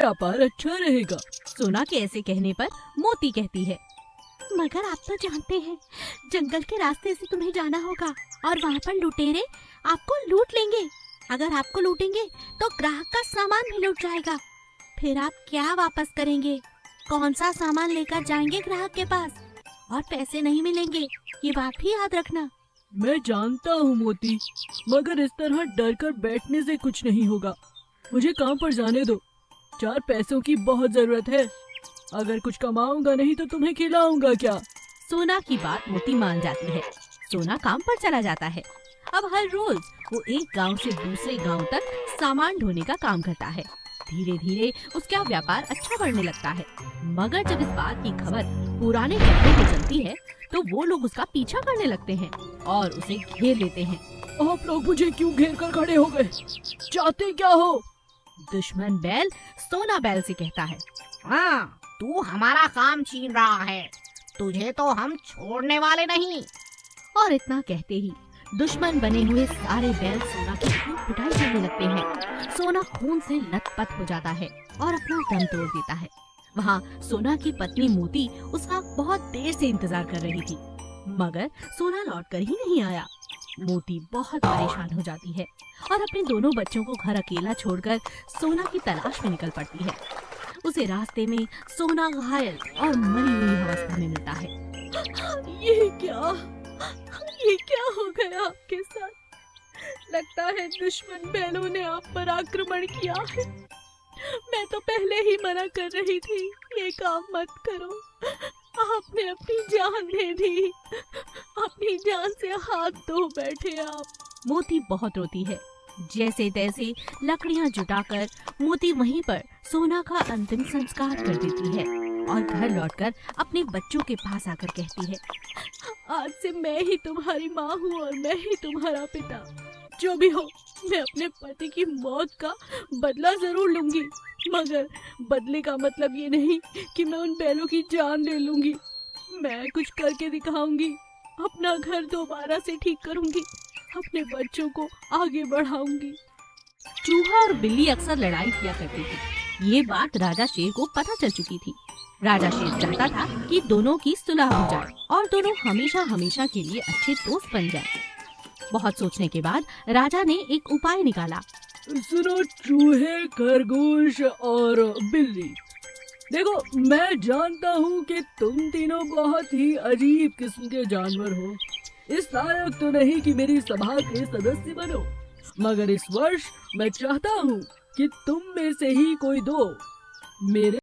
व्यापार अच्छा रहेगा। सोना के ऐसे कहने पर मोती कहती है, मगर आप तो जानते हैं जंगल के रास्ते से तुम्हें जाना होगा और वहाँ पर लुटेरे आपको लूट लेंगे। अगर आपको लूटेंगे तो ग्राहक का सामान भी लूट जाएगा। फिर आप क्या वापस करेंगे? कौन सा सामान लेकर जाएंगे ग्राहक के पास? और पैसे नहीं मिलेंगे, ये बात भी याद रखना। मैं जानता हूँ मोती, मगर इस तरह डर कर बैठने से कुछ नहीं होगा। मुझे काम पर जाने दो, 4 पैसों की बहुत जरूरत है। अगर कुछ कमाऊंगा नहीं तो तुम्हें खिलाऊंगा क्या? सोना की बात मोती मान जाती है। सोना काम पर चला जाता है। अब हर रोज वो एक गांव से दूसरे गांव तक सामान ढोने का काम करता है। धीरे धीरे उसका व्यापार अच्छा बढ़ने लगता है। मगर जब इस बात की खबर पुराने जंगलों को चलती है तो वो लोग उसका पीछा करने लगते हैं और उसे घेर लेते हैं। आप लोग मुझे क्यों घेर कर खड़े हो गए? चाहते क्या हो? दुश्मन बैल सोना बैल से कहता है, हाँ, तू हमारा काम छीन रहा है, तुझे तो हम छोड़ने वाले नहीं। और इतना कहते ही दुश्मन बने हुए सारे बैल सोना की खूब पिटाई करने लगते हैं। सोना खून से लथपथ हो जाता है और अपना दम तोड़ देता है। वहाँ सोना की पत्नी मोती उसका बहुत देर से इंतजार कर रही थी, मगर सोना लौटकर ही नहीं आया। मोती बहुत परेशान हो जाती है और अपने दोनों बच्चों को घर अकेला छोड़कर सोना की तलाश में निकल पड़ती है। उसे रास्ते में सोना घायल और मरी हुई अवस्था में मिलता है। ये क्या हो गया आपके साथ? लगता है दुश्मन बैलों ने आप पर आक्रमण किया है। मैं तो पहले ही मना कर रही थी, ये काम मत करो। आपने अपनी जान दे दी, अपनी जान से हाथ धो बैठे आप। मोती बहुत रोती है। जैसे तैसे लकड़ियां जुटाकर मोती वहीं पर सोना का अंतिम संस्कार कर देती है और घर लौटकर अपने बच्चों के पास आकर कहती है, आज से मैं ही तुम्हारी माँ हूँ और मैं ही तुम्हारा पिता। जो भी हो, मैं अपने पति की मौत का बदला जरूर लूंगी, मगर बदले का मतलब ये नहीं कि मैं उन बैलों की जान ले लूंगी। मैं कुछ करके दिखाऊंगी, अपना घर दोबारा से ठीक करूंगी, अपने बच्चों को आगे बढ़ाऊंगी। चूहा और बिल्ली अक्सर लड़ाई किया करती थी। ये बात राजा शेर को पता चल चुकी थी। राजा शेर चाहता था कि दोनों की सुलह हो जाए और दोनों हमेशा हमेशा के लिए अच्छे दोस्त बन जाएं। बहुत सोचने के बाद राजा ने एक उपाय निकाला। सुनो चूहे, खरगोश और बिल्ली, देखो मैं जानता हूँ कि तुम तीनों बहुत ही अजीब किस्म के जानवर हो। इस लायक तो नहीं कि मेरी सभा के सदस्य बनो, मगर इस वर्ष मैं चाहता हूँ कि तुम में से ही कोई दो मेरे